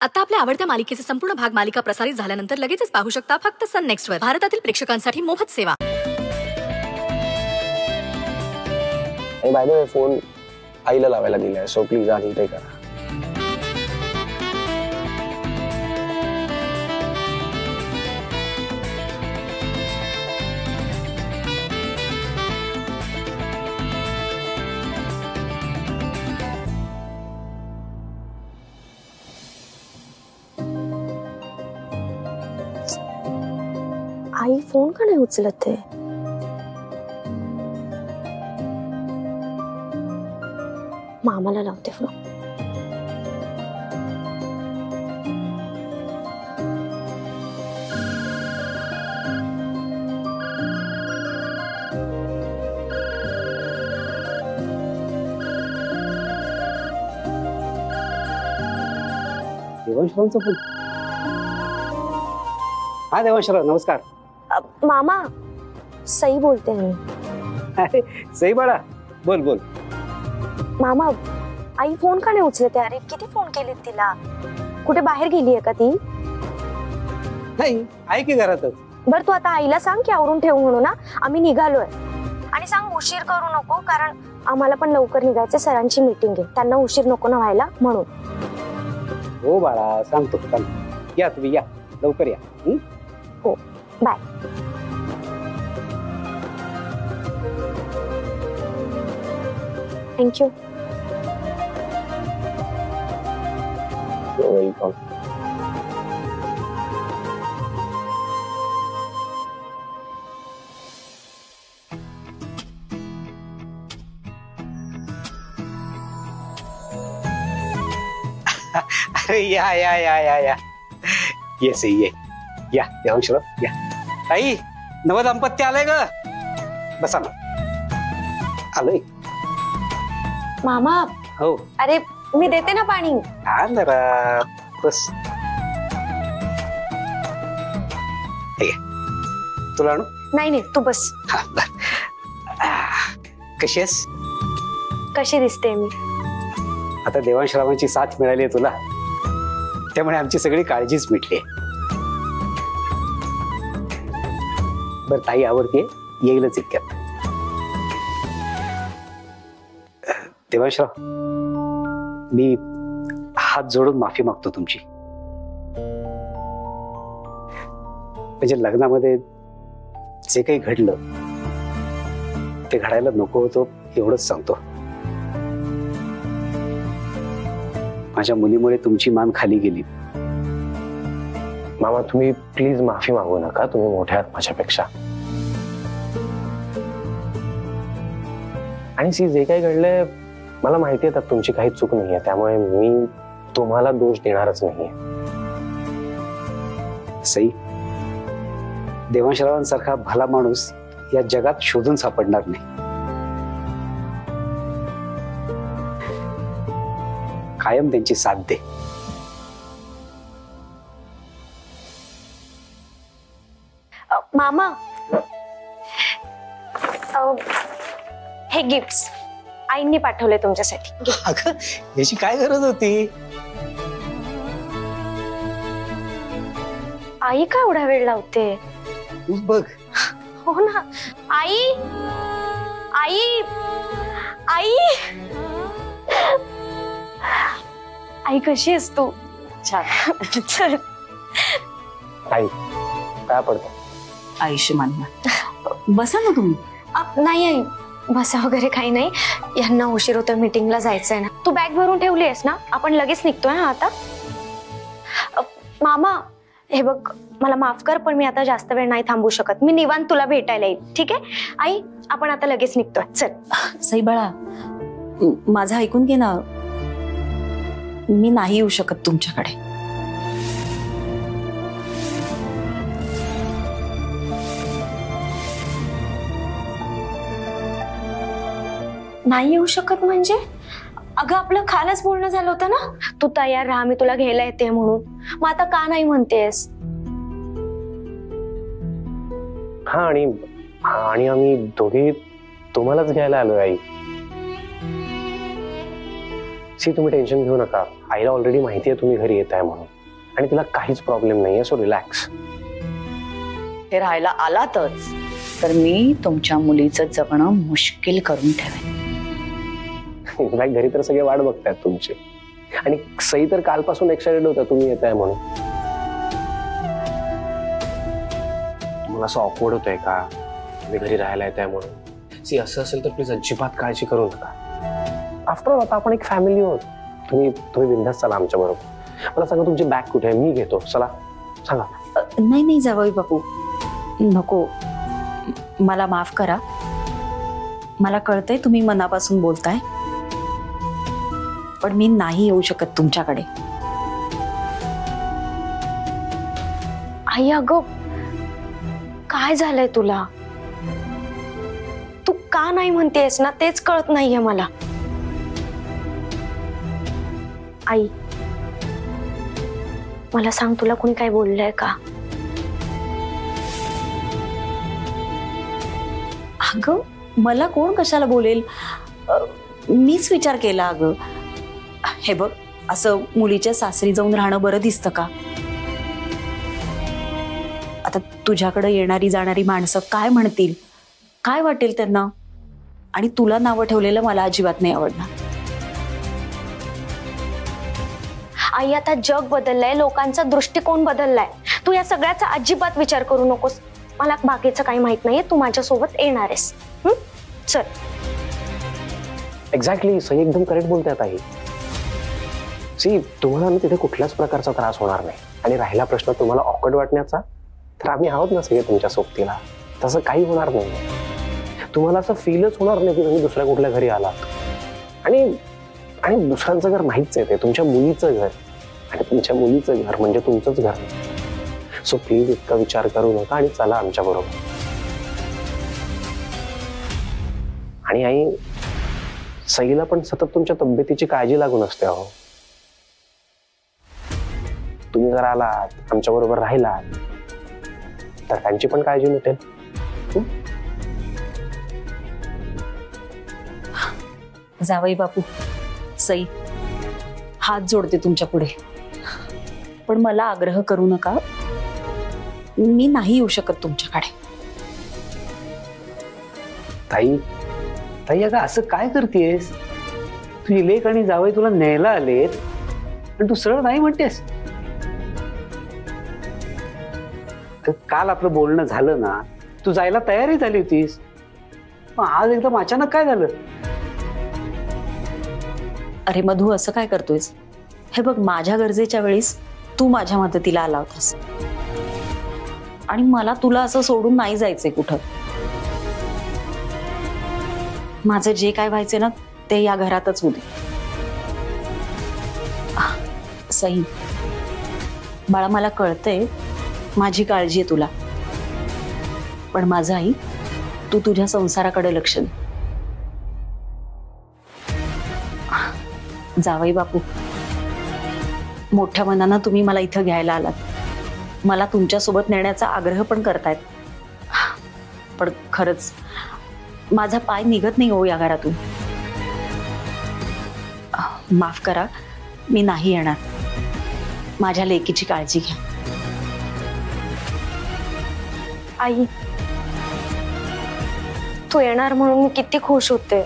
आता आपल्या आवडत्या मालिकेचे संपूर्ण भाग मालिका प्रसारित झाल्यानंतर लगेचच पाहू शकता फक्त सन नेक्स्ट वर. भारतातील प्रेक्षकांसाठी मोफत सेवा. बाय द वे फोन आईला लावायला दिलाय, सो प्लीज आधी ते करा. आई फोन का नाही उचलत आहे? मामाला लावते फोन. देवांशरावांचा फोन. हा देवांशराव, नमस्कार. मामा, सई बोलते मी. अरे सई बाळा, बोल बोल. मामा, आई फोन का नाही उचलते? अरे किती फोन केले तिला. कुठे बाहेर गेली आहे का ती? नाही, आहे की घरातच. बर, तू आता आईला सांग की आवरून ठेवू म्हणून. ना आम्ही निघालोय. आणि सांग उशीर करू नको, कारण आम्हाला पण लवकर निघायचं. सरांची मीटिंग आहे, त्यांना उशीर नको ना व्हायला म्हणून. हो बाळा, सांगतो. या तुम्ही, या लवकर या. हो, बाय. थँक्यू. वेलकम. अरे या या या या या ये सई, ये या देवांशराव, या. आई, नवदाम्पत्य आलंय ग. बसा ना. आलोय. मामा. हो. अरे मी देते ना पाणी. हा जरा बस. तुला आणू? नाही नाही, तू बस. कशी आहेस? कशी दिसते मी? आता देवांशरावांची साथ मिळाली आहे तुला, त्यामुळे आमची सगळी काळजीच मिटली. बर, ताई आवडते, येईलच इतक्यात. देवांशराव, मी हात जोडून माफी मागतो तुमची. म्हणजे लग्नामध्ये जे काही घडलं ते घडायला नको होतं, एवढंच सांगतो. माझ्या मुलीमुळे तुमची मान खाली गेली. मामा, तुम्ही प्लीज माफी मागू नका. तुम्ही मोठे आहात माझ्यापेक्षा. आणि जे काही घडलंय मला माहिती आहे, त्यात तुमची काही चूक नाहीये, त्यामुळे मी तुम्हाला दोष देणारच नाहीये. सई, देवांशरावांसारखा भला माणूस या जगात शोधून सापडणार नाही. कायम त्यांची साथ दे. मामा, हे गिफ्ट्स आईंनी पाठवले तुमच्यासाठी. अगं, याची काय गरज होती? आई का एवढा वेळ लावते? तूच बघ. हो ना. आई, आई, आई, आई कशी आहेस तू? छान. चल. आई काय पडतं? आयुष्यमान बसा ना तुम्ही. नाही आई, बसा वगैरे काही नाही. यांना उशीर होतोय, मीटिंगला जायचंय ना. तू बॅग भरून ठेवली आहेस ना? आपण लगेच निघतोय. हा आता. मामा, हे बघ, मला माफ कर, पण मी आता जास्त वेळ नाही थांबू शकत. मी निवांत तुला भेटायला येईल, ठीक आहे? आई, आपण आता लगेच निघतोय. चल. सई बाळा, माझं ऐकून घे ना. मी नाही येऊ शकत तुमच्याकडे. नाही येऊ शकत म्हणजे? अगं, आपलं कालच बोलणं झालं होतं ना, तू तयार राहा, मी तुला घ्यायला येते म्हणून. मग आता का नाही म्हणतेस? हा, आणि आम्ही दोघे तुम्हालाच घ्यायला आलोय आई. सी तुम्ही टेन्शन घेऊ नका. आईला ऑलरेडी माहिती आहे तुम्ही घरी येत आहे म्हणून, आणि तिला काहीच प्रॉब्लेम नाहीये. So relax. हे राहायला आलातच तर मी तुमच्या मुलीचं जगणं मुश्किल करून ठेवेन. इनफॅक्ट घरी तर सगळे वाट बघतायत तुमची, आणि सई तर कालपासून एक्साइटेड होता तुम्ही येत आहे म्हणून. तुम्हाला असं ऑकवर्ड होतंय का तुम्ही घरी राहायला येत आहे म्हणून? सी असं असेल तर प्लीज अजिबात काळजी करू नका. आफ्टर ऑल आता आपण एक फॅमिली आहोत. तुम्ही बिंदास चला आमच्या बरोबर. मला सांगा तुमची बॅग कुठे आहे, मी घेतो. चला सांगा. नाही नाही जावई बापू, नको. मला माफ करा. मला कळतंय तुम्ही मनापासून बोलताय, पण मी नाही येऊ शकत तुमच्याकडे. आई अगं काय झालंय तुला? तू का नाही म्हणतेस ना तेच कळत नाहीये मला. आई मला सांग, तुला कोणी काय बोललंय का? अगं मला कोण कशाला बोलेल, मीच विचार केला. अगं हे बघ, असं मुलीच्या सासरी जाऊन राहणं बरं दिसतं का? आता तुझ्याकडे येणारी जाणारी माणसं काय म्हणतील, काय वाटेल त्यांना? आणि तुला नावं ठेवलेलं मला अजिबात नाही आवडणार. आई आता जग बदललंय, लोकांचा दृष्टिकोन बदललाय. तू या सगळ्याचा अजिबात विचार करू नकोस. मला बाकीचं काही माहित नाहीये. तू माझ्यासोबत येणार आहेस. चल. एक्झॅक्टली, सई एकदम करेक्ट बोलतात आई. सी तुम्हाला ना तिथे कुठल्याच प्रकारचा त्रास होणार नाही. आणि राहिला प्रश्न तुम्हाला ऑकवर्ड वाटण्याचा, तर आम्ही आहोत ना सगळे तुमच्या सोबतीला. तसं काही होणार नाही. तुम्हाला असं फीलच होणार नाही की तुम्ही दुसऱ्या कुठल्या घरी आलात. आणि दुसऱ्यांचं घर नाहीच आहे, ते तुमच्या मुलीचं घर, आणि तुमच्या मुलीचं घर म्हणजे तुमचंच घर. सो प्लीज इतका विचार करू नका आणि चला आमच्या बरोबर. आणि आई, सईला पण सतत तुमच्या तब्येतीची काळजी लागून असते. अहो तुम्ही जर आलात आमच्या बरोबर राहिलात तर त्यांची पण काळजी मिळेल. जावई बापू, सई, हात जोडते तुमच्या पुढे, पण मला आग्रह करू नका. मी नाही येऊ शकत तुमच्याकडे. ताई ताई अगं असं काय करतेस? तुझी लेक आणि जावई तुला न्यायला आलेत आणि तू सरळ नाही म्हणतेस. काल आपलं बोलणं झालं ना, तू जायला तयारी झाली होतीस, मग आज एकदम अचानक काय झालं? अरे मधू, असं काय करतोयस? हे बघ, माझ्या गरजेच्या वेळीस तू माझ्या मदतीला आला होतास, आणि मला तुला असं सोडून नाही जायचंय कुठं. माझं जे काय व्हायचंय ना ते या घरातच होऊ दे. सई बाळा, मला कळतंय माझी काळजी आहे तुला, पण माझं आई, तू तुझ्या संसाराकडे लक्ष दे. जावई बापू, मोठ्या मनानं तुम्ही मला इथं घ्यायला आलात. मला तुमच्या सोबत नेण्याचा आग्रह पण करतायत, पण खरंच माझा पाय निघत नाही हो या घरातून. माफ करा, मी नाही येणार. माझ्या लेकीची काळजी घ्या. आई तू येणार म्हणून मी किती खुश होते,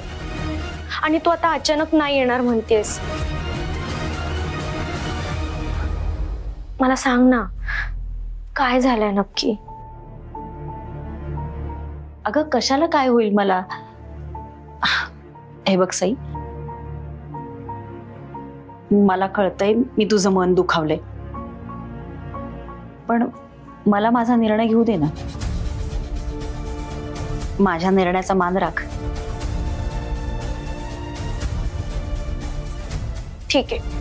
आणि तू आता अचानक नाही येणार म्हणतेस. मला सांग ना, काय झालंय नक्की? अगं कशाला काय होईल मला? हे बघ सई, मला कळतंय मी तुझं मन दुखावलंय, पण मला माझा निर्णय घेऊ दे ना. माझ्या निर्णयाचा मान राख. ठीक आहे,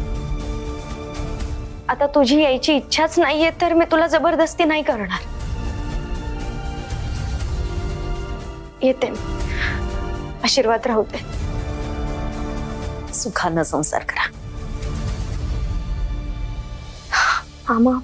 आता तुझी यायची इच्छाच नाहीये तर मी तुला जबरदस्ती नाही करणार. येते, आशीर्वाद राहू दे. सुखानं संसार करा. आमा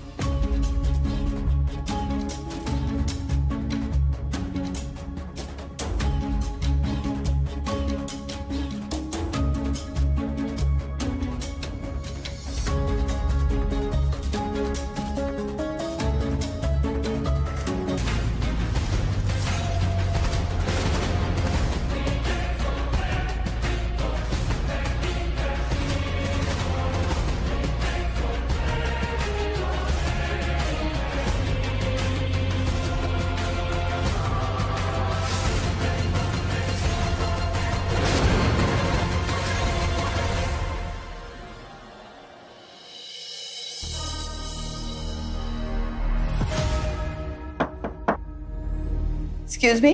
excuse me,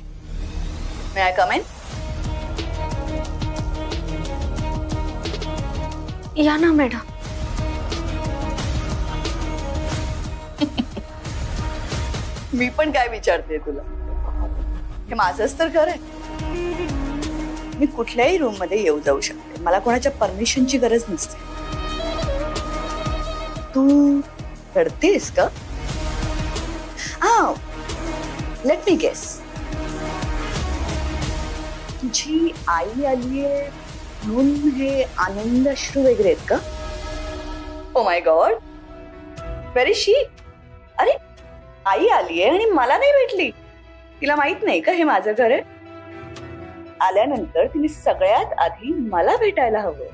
may I come in? या ना मॅडम. मी पण काय विचारते तुला, हे माझंच तर घर आहे. मी कुठल्याही रूम मध्ये येऊ जाऊ शकते, मला कोणाच्या परमिशनची गरज नसते. तू रडतेस का? लेट मी गेस, तुझी आई आलीये म्हणून हे आनंद अश्रू वगैरे आहेत का? Oh my god, where is she? अरे आई आलीये आणि मला नाही भेटली. तिला माहित नाही का हे माझं घर आहे? आल्यानंतर तिने सगळ्यात आधी मला भेटायला हवं.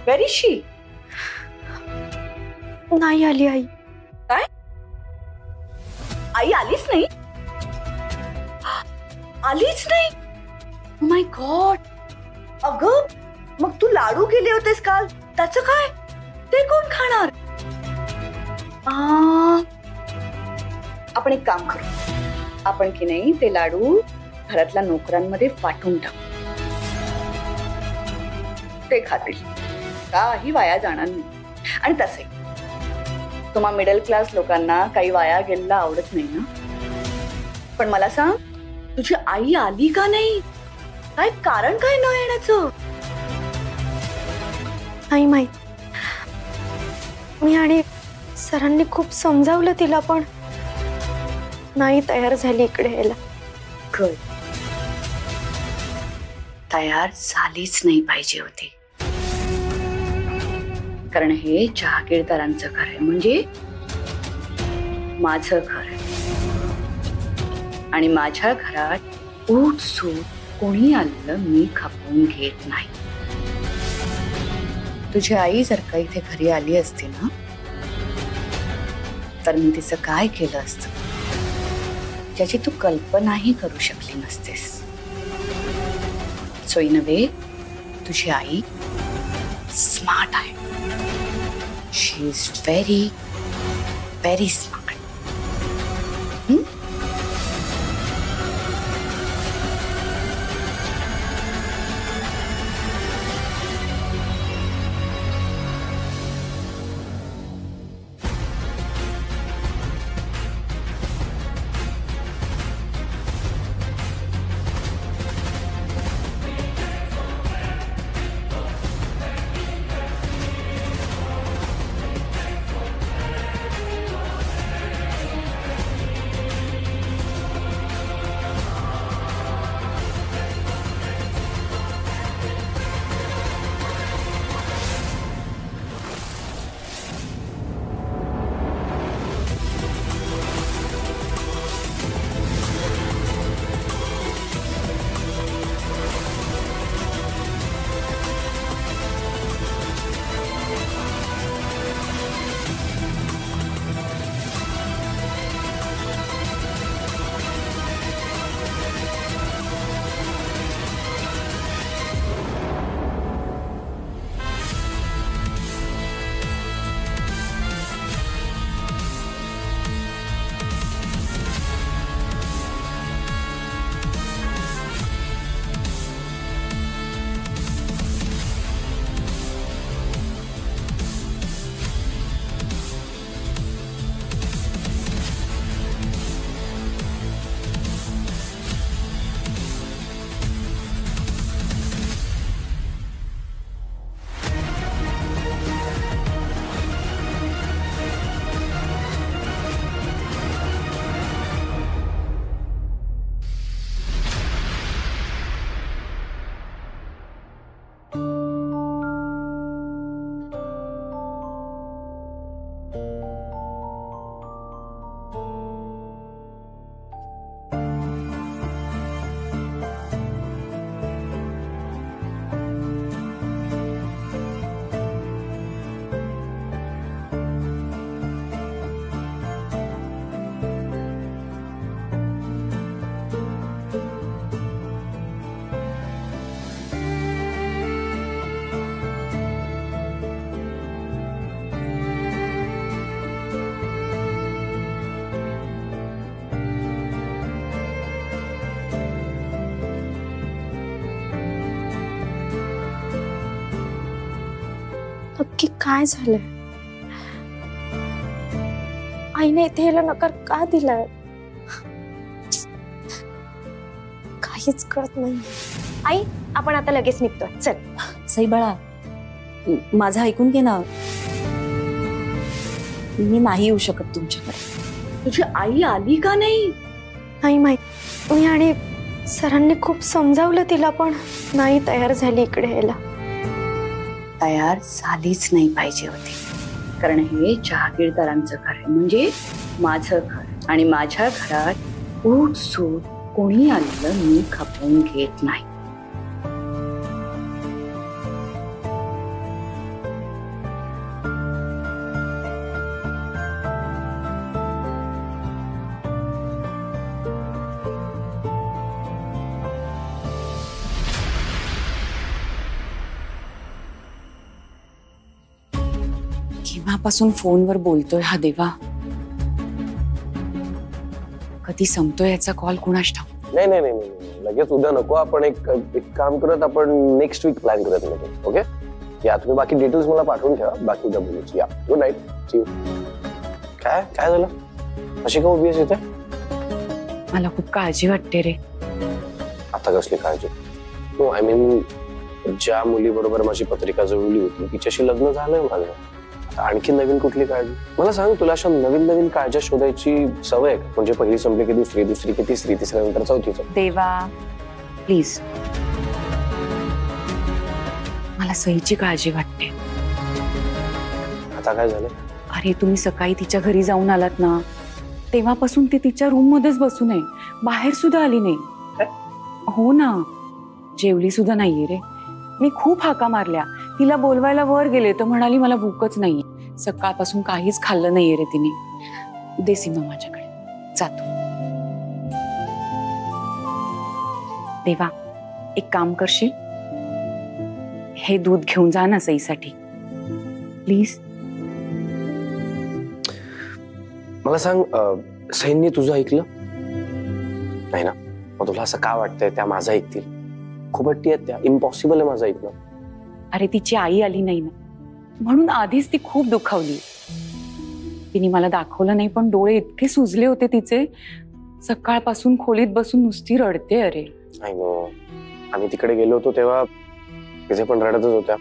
वेर इज शी? नाही आली आई. काय? आई आलीच नाही? आलीच नाही? ओ माय गॉड. अगं मग तू लाडू केले होतेस काल, त्याचं काय? ते कोण खाणार? आपण एक काम करू, आपण की नाही ते लाडू घरातल्या नोकरांमध्ये वाटून टाकू, ते खातील, काही वाया जाणार नाही. आणि तसे तुम्हा मिडल क्लास लोकांना काही वाया गेलेला आवडत नाही ना. पण मला सांग, तुझी आई आली का नाही? काय कारण काय न येण्याचं? नाही माहित. मी आणि सरांनी खूप समजावलं तिला, पण नाही तयार झाली इकडे यायला. गुड. तयार झालीच नाही पाहिजे होती, कारण हे जहागीरदारांचं घर आहे, म्हणजे माझं घर आहे. आणि माझ्या घरात ऊट सूट कोणी आलेलं मी खपवून घेत नाही. तुझी आई जर का इथे घरी आली असती ना, तर मी तिचं काय केलं असतं ज्याची तू कल्पनाही करू शकली नसतेस. सो इन अ वे तुझी आई स्मार्ट आहे. शी इज व्हेरी व्हेरी स्मार्ट. नक्की काय झालंय? आईने इथे यायला नकार का दिलाय? काहीच कळत नाही. आई, आपण आता लगेच निघतोय. चल. सई बाळा, माझं ऐकून घे ना. मी नाही येऊ शकत तुमच्याकडे. तुझी आई आली का नाही? नाही माहित. मी आणि सरांनी खूप समजावलं तिला, पण नाही तयार झाली इकडे यायला. तयार झालीच नाही पाहिजे होती, कारण हे जहागीरदारांचं घर आहे, म्हणजे माझं घर. आणि माझ्या घरात उठ सूट कोणी आलेलं मी खपवून घेत नाही. केव्हापासून फोनवर बोलतोय हा देवा, कधी संपतोय याचा कॉल कुणास ठाऊक. नाही नाही नाही नाही, लगेच उद्या नको. आपण एक काम करत, आपण नेक्स्ट वीक प्लॅन करत नाही. ओके, या तुम्ही बाकी डिटेल्स मला पाठवून ठेवा, बाकी उद्या बोलूच. या, गुड नाईट. C you. काय काय झालं? अशी का उभी आहेस इथे? मला खूप काळजी वाटते रे. आता कसली काळजी? नो, आय मीन, ज्या मुलीबरोबर माझी पत्रिका जुळली होती तिच्याशी लग्न झालंय माझं. आता आणखी नवीन कुठली काळजी? मला सांग, तुला अशा नवीन नवीन काळज्या शोधायची सवय आहे? म्हणजे पहिली संपली की दुसरी, दुसरी की तिसरी, तिसऱ्यानंतर चौथीच. देवा प्लीज, मला सईची काळजी वाटते. आता काय झालं? अरे तुम्ही सकाळी तिच्या घरी जाऊन आलात ना, तेव्हापासून ती तिच्या रूम मध्येच बसून आहे, बाहेर सुद्धा आली नाही. हो ना, जेवली सुद्धा नाहीये रे. मी खूप हाका मारल्या, तिला बोलवायला वर गेले तर म्हणाली मला भूकच नाही. सकाळपासून काहीच खाल्लं नाहीये रे तिने. दे सीमा माझ्याकडे, जातो. देवा, एक काम करशील, हे दूध घेऊन जा ना सईसाठी प्लीज. मला सांग, सैन्य तुझं ऐकलं नाही ना? मग तुला असं का वाटतंय त्या माझं ऐकतील? खूप हट्टी आहेत त्या, इम्पॉसिबल आहे माझं ऐकणं. अरे तिची आई आली नाही ना, म्हणून आधीच ती खूप दुखावली. तिने मला दाखवलं नाही, पण डोळे इतके सुजले होते तिचे. सकाळपासून खोलीत बसून नुसती रडते. अरे आय नो, आम्ही तिकडे गेलो होतो तेव्हा तिथे पण रडतच होत्या.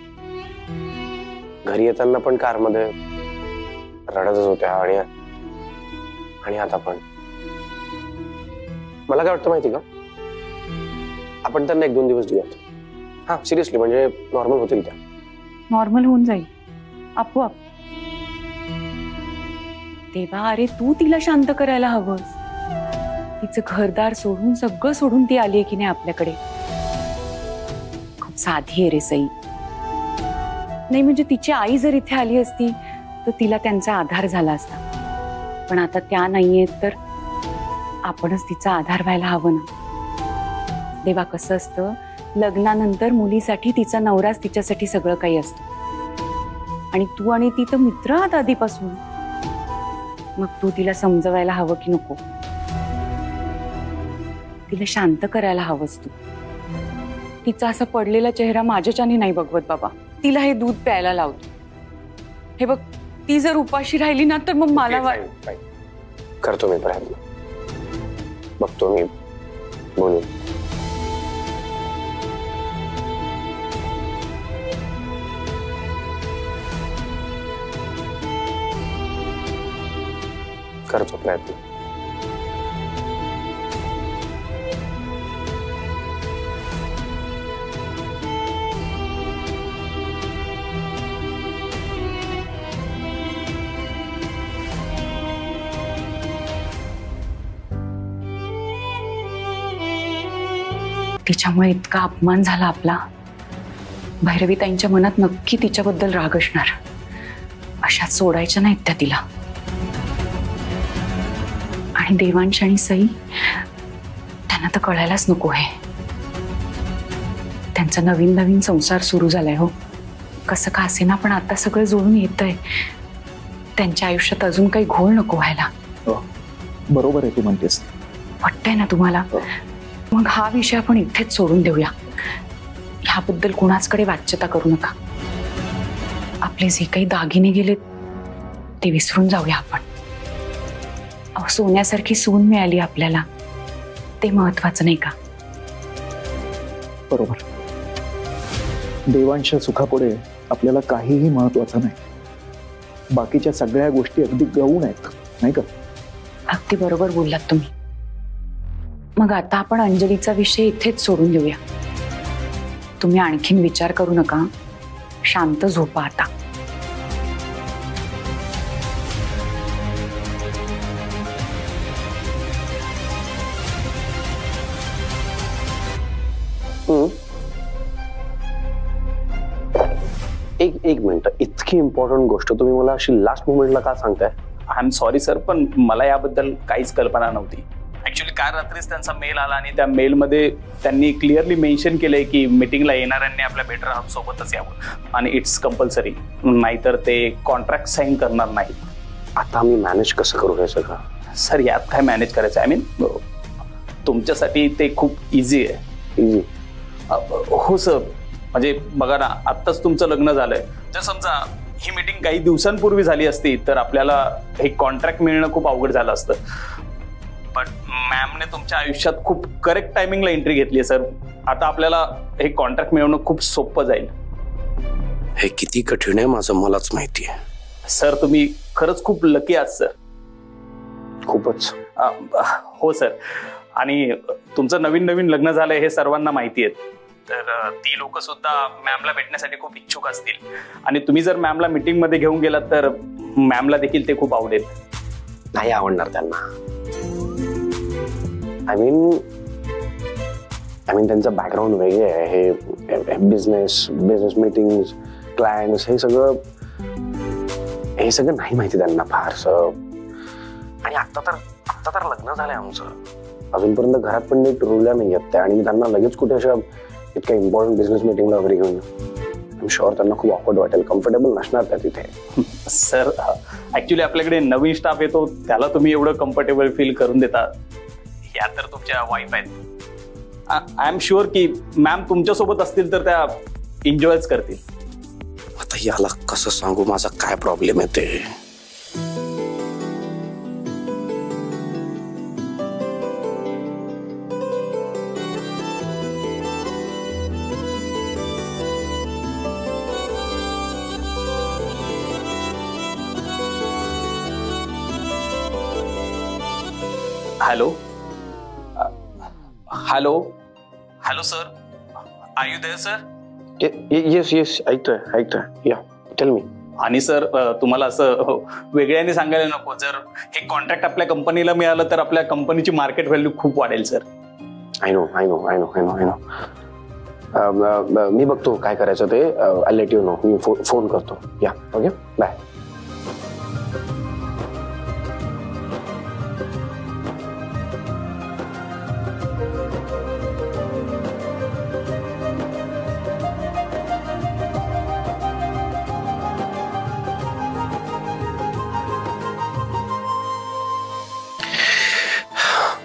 घरी येताना पण कारमध्ये रडतच होत्या. आणि आता पण. मला काय वाटतं माहिती का, आपण त्यांना 1-2 दिवस देऊयात. हा, सिरियसली, म्हणजे नॉर्मल होतील त्या. नॉर्मल होऊन जाईल आपोआप. तेव्हा अरे तू तिला शांत करायला हवंस. तिचं घरदार सोडून, सगळं सोडून ती आली की नाही आपल्याकडे. खूप साधी आहे रे सई. नाही म्हणजे तिची आई जर इथे आली असती तर तिला त्यांचा आधार झाला असता, पण आता त्या नाहीयेत, तर आपणच तिचा आधार व्हायला हवं ना. देवा, कसं असतं, लग्नानंतर मुलीसाठी तिचा नवराच तिच्यासाठी सगळं काही असतं. आणि तू आणि ती तर मित्र आहात आधीपासून. मग तू तिला समजवायला हवं की नको? तिला शांत करायला हवंस तू. तिचा असा पडलेला चेहरा माझ्याच्याने नाही बघवत बाबा. तिला हे दूध प्यायला लावतो. हे बघ, ती जर उपाशी राहिली ना तर मग मला करतो मी प्रयत्न. बघतो मी, बोलू. करतो प्रयत्न. तिच्यामुळे इतका अपमान झाला आपला. भैरवीताईंच्या मनात नक्की तिच्याबद्दल राग असणार. अशात सोडायच्या नाहीत त्या तिला. आणि देवांश आणि सई, त्यांना तर कळायलाच नको आहे. त्यांचा नवीन नवीन संसार सुरू झालाय. हो, कसं का असेना, पण आता सगळं जोडून येतंय. त्यांच्या आयुष्यात अजून काही घोळ नको व्हायला. बरोबर आहे तू म्हणतेस. वाटतंय ना तुम्हाला? मग हा विषय आपण इथेच सोडून देऊया. ह्याबद्दल कुणाचकडे वाच्यता करू नका. आपले जे काही दागिने गेले ते विसरून जाऊया आपण. अहो, सोन्यासारखी सून मिळाली आपल्याला, ते महत्वाचं नाही का? बरोबर. देवांच्या सुखापुढे आपल्याला काहीही महत्वाचं नाही. बाकीच्या सगळ्या गोष्टी अगदी गौण आहेत, नाही का? अगदी बरोबर बोललात तुम्ही. मग आता आपण अंजलीचा विषय इथेच सोडून देऊया. तुम्ही आणखीन विचार करू नका, शांत झोपा आता. एक मिनिट, इतकी इम्पॉर्टंट गोष्ट तुम्ही मला अशी लास्ट मोमेंटला का सांगताय? आय एम सॉरी सर, पण मला याबद्दल काहीच कल्पना नव्हती. ऍक्च्युली काल रात्रीच त्यांचा मेल आला आणि त्या मेलमध्ये त्यांनी क्लिअरली मेन्शन केलंय की मीटिंगला येणाऱ्यांनी आपल्या बेटर हाफ सोबतच यावं आणि इट्स कंपल्सरी, नाहीतर ते कॉन्ट्रॅक्ट साईन करणार नाहीत. आता मी मॅनेज कसं करू हे सगळं? सर यात काय मॅनेज करायचं? आय मीन तुमच्यासाठी ते खूप इझी आहे. इझी? हो सर, म्हणजे बघा ना, आत्ताच तुमचं लग्न झालंय. जर समजा ही मीटिंग काही दिवसांपूर्वी झाली असती तर आपल्याला हे कॉन्ट्रॅक्ट मिळणं खूप अवघड झालं असतं. पण मॅमने तुमच्या आयुष्यात खूप करेक्ट टायमिंगला एंट्री घेतली आहे सर. आता आपल्याला हे कॉन्ट्रॅक्ट मिळवणं खूप सोपं जाईल. हे किती कठीण आहे माझं मलाच माहिती आहे. सर तुम्ही खरंच खूप लकी आहात सर. खूपच. हो सर, आणि तुमचं नवीन नवीन लग्न झालंय हे सर्वांना माहिती आहे. तर ती लोक सुद्धा मॅमला भेटण्यासाठी खूप इच्छुक असतील आणि तुम्ही जर मॅमला मीटिंग मध्ये घेऊन गेलात तर मॅमला देखील ते खूप आवडेल. नाही आवडणार त्यांना. आय मीन त्यांचं बॅकग्राऊंड वेगळे आहे. हे बिझनेस मीटिंग्स, क्लायंट्स, हे सगळं नाही माहिती त्यांना फारसं. आणि आता तर लग्न झालंय आमचं. अजूनपर्यंत घरात पण नीट रुळल्या नाही आहेत त्या, आणि त्यांना लगेच कुठे अशा इतक्या इम्पॉर्टंट बिझनेस मीटिंगला वगैरे घेऊन आय एम शुअर त्यांना खूप ऑकवर्ड वाटेल, कम्फर्टेबल नसणार त्या तिथे. सर ऍक्च्युली आपल्याकडे नवीन स्टाफ येतो त्याला तुम्ही एवढं कम्फर्टेबल फील करून देता. या तर तुमच्या वाईफ आहेत. आय एम शुअर की मॅम तुमच्यासोबत असतील तर त्या एन्जॉयच करतील. आता याला कसं सांगू माझा काय प्रॉब्लेम आहे ते. Hello hello hello sir, are you there sir? Yes ऐकतोय. या टेल मी. आणि सर तुम्हाला असं वेगळ्याने सांगायला नको, जर हे कॉन्ट्रॅक्ट आपल्या कंपनीला मिळालं तर आपल्या कंपनीची मार्केट व्हॅल्यू खूप वाढेल सर. I know. मी बघतो काय करायचं ते. I let you know. Me phone करतो. या ओके, बाय.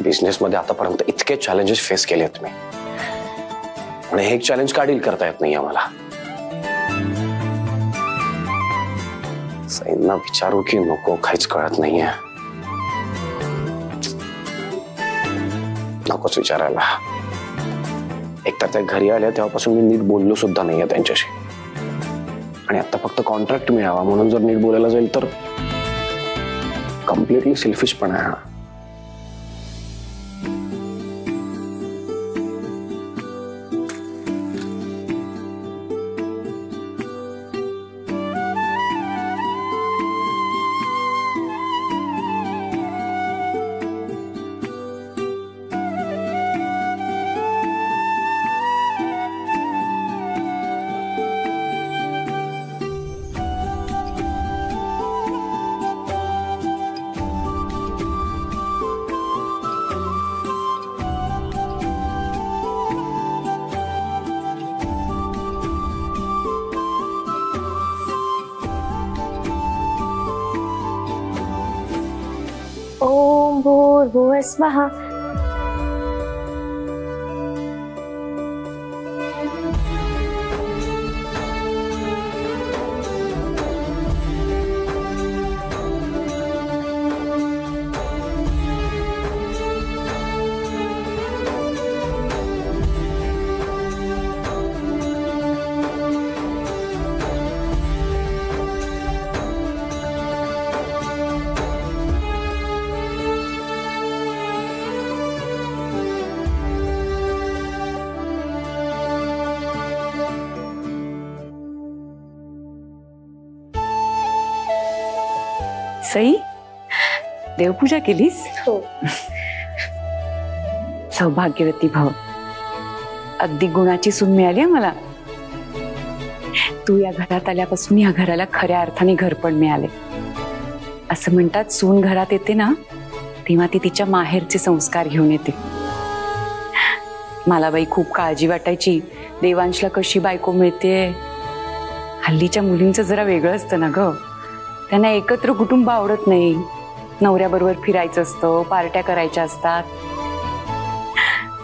बिझनेस मध्ये आतापर्यंत इतके चॅलेंजेस फेस केले आहेत मी, आणि हे एक चॅलेंज का डील करता येत नाही आम्हाला. सईंना विचारू की नको काहीच कळत नाहीये. नकोच विचारायला. एकतर त्या घरी आल्या तेव्हापासून मी नीट बोललो सुद्धा नाहीये त्यांच्याशी, आणि आता फक्त कॉन्ट्रॅक्ट मिळावा म्हणून जर नीट बोलायला जाईल तर कम्प्लिटली सेल्फिशपणा आहे. ओम भूर्भुवः स्वः. सई, देवपूजा केलीस? हो. सौभाग्यवती भव. अगदी गुणाची सून मिळाली आहे मला. तू या घरात आल्यापासून या घराला खऱ्या अर्थाने घरपण मिळाले. असं म्हणतात, सून घरात येते ना तेव्हा ती तिच्या माहेरचे संस्कार घेऊन येते. मला बाई खूप काळजी वाटायची, देवांशला कशी बायको मिळते. हल्लीच्या मुलींचं जरा वेगळं असतं ना ग. त्यांना एकत्र कुटुंब आवडत नाही. नवऱ्याबरोबर फिरायचं असतं, पार्ट्या करायच्या असतात.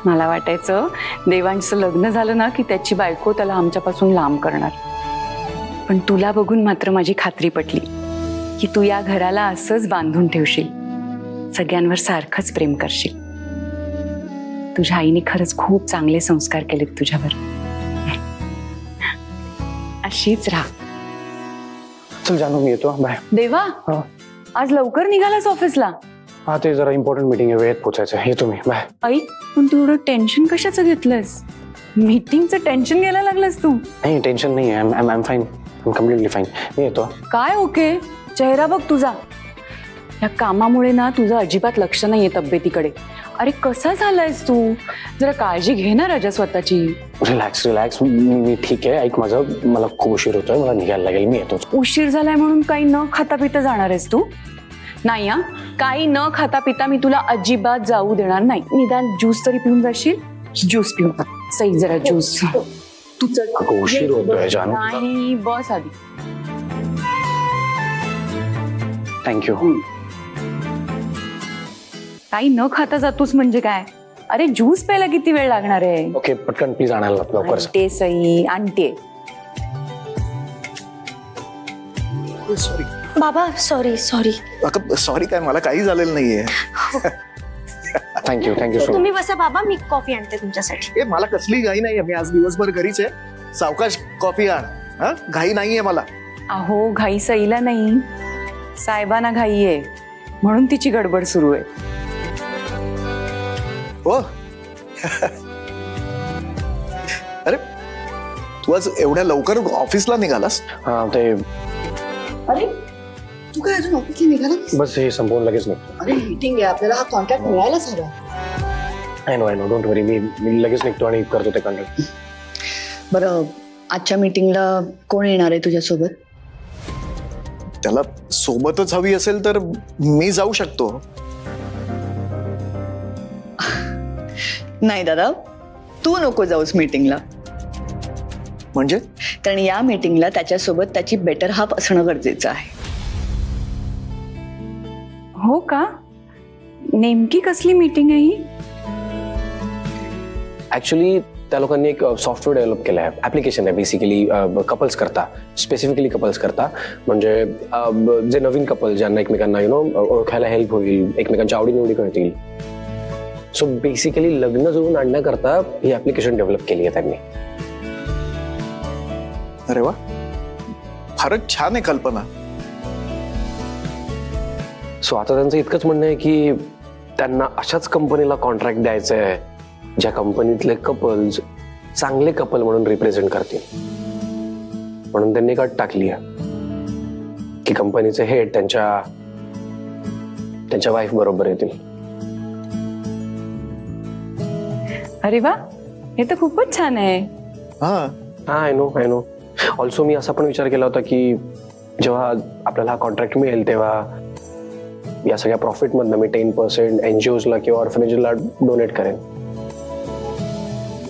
मला वाटायचं देवांशचं लग्न झालं ना की त्याची बायको त्याला आमच्यापासून लांब करणार. पण तुला बघून मात्र माझी खात्री पटली की तू या घराला असंच बांधून ठेवशील, सगळ्यांवर सारखंच प्रेम करशील. तुझ्या आईने खरंच खूप चांगले संस्कार केलेत तुझ्यावर. अशीच राहा. चल जानू, मी येतो. बाय. देवा, आज लवकर निघालास ऑफिसला? हा, ते जरा इम्पॉर्टंट मीटिंग आहे, वेळेत पोचायचं. येतो मी. बाय. आई, पण तू एवढं टेन्शन कशाचं घेतलंस? मीटिंगचं टेन्शन घ्यायला लागलास तू? नाही, टेन्शन नाही आहे. I am fine, completely fine. मी येतो. काय ओके? चेहरा बघ तुझा. या कामामुळे ना तुझं अजिबात लक्ष नाहीये तब्येतीकडे. अरे कसा झालायस तू? जरा काळजी घे ना राजा स्वतःची. Relax relax. मी ठीक आहे. ऐक माझं, मला खूप उशीर होतोय, मला निघायला लागेल. मी येतो. उशीर झालाय म्हणून काही न खाता पिता जाणार आहेस तू? नाही हा, काही न खाता पिता मी तुला अजिबात जाऊ देणार नाही. निदान ज्यूस तरी पिऊन जाशील? ज्यूस पिऊन. सई, जरा ज्यूस. तू चल. उशीर होतोय जानू. नाही, बस आधी. थँक्यू. काही न खाता जातोस म्हणजे काय? अरे ज्यूस प्यायला किती वेळ लागणार आहे? ओके, पटकन प्लीज आणायला लवकर. आणते सई, आणते. सॉरी बाबा, सॉरी. सॉरी काय, मला काही झालेलं नाहीये. थँक्यू सो तुम्ही बसा बाबा, मी कॉफी आणते तुमच्यासाठी. ए, मला कसली घाई नाहीये. मी आज दिवसभर घरीच आहे. सावकाश कॉफी आण. हा, घाई नाहीये मला. अहो, घाई सईला नाही, साहेबांना घाई आहे म्हणून तिची गडबड सुरू आहे. हो. अरे, तू आज एवढ्या लवकर ऑफिसला निघालास? हा, ते अरे तू काय अजून ऑफिसला निघाला? बस हे संपवून लगेच निघतो. अरे मीटिंग आहे, आपल्याला हा कॉन्ट्रॅक्ट मिळायलाच हवा. आय नो, डोंट वरी. मी लगेच निघतो आणि करतो ते कॉन्ट्रॅक्ट. बरं, आजच्या मीटिंगला कोण येणार आहे तुझ्यासोबत? त्याला सोबतच हवी असेल तर मी जाऊ शकतो. नाही दादा, तू नको जाऊस मीटिंगला. म्हणजे? कारण या मीटिंगला त्याच्यासोबत त्याची बेटर हाफ असणं गरजेचं आहे. हो का? नेमकी कसली मीटिंग आहे ही? ऍक्च्युली त्या लोकांनी एक सॉफ्टवेअर डेव्हलप केलं आहे. ऍप्लिकेशन आहे बेसिकली कपल्स करता, स्पेसिफिकली कपल्स करता. म्हणजे जे नवीन कपल ज्यांना एकमेकांना ओळखायला हेल्प होईल, एकमेकांच्या आवडीनिवडी कळतील. सो बेसिकली लग्न जुळवून आणण्याकरता ही ऍप्लिकेशन डेव्हलप केली आहे त्यांनी. अरे वा, फारच छान आहे कल्पना. सो आता त्यांचं इतकंच म्हणणं आहे की त्यांना अशाच कंपनीला कॉन्ट्रॅक्ट द्यायचं आहे ज्या कंपनीतले कपल्स चांगले कपल म्हणून रिप्रेझेंट करतील. म्हणून त्यांनी एक अट टाकली आहे की कंपनीचे हेड त्यांच्या वाईफ बरोबर येतील. अरे वा, हे तर खूपच छान आहे. हा, आय नो. ऑल्सो मी असा पण विचार केला होता की जेव्हा आपल्याला हा कॉन्ट्रॅक्ट मिळेल तेव्हा या सगळ्या प्रॉफिट मधनं मी 10% एनजीओजला किंवा ऑर्फनेजला डोनेट करेन.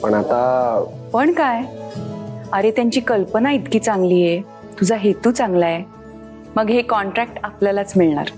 पण आता पण काय? अरे त्यांची कल्पना इतकी चांगली आहे, तुझा हेतू चांगला आहे, मग हे कॉन्ट्रॅक्ट आपल्यालाच मिळणार.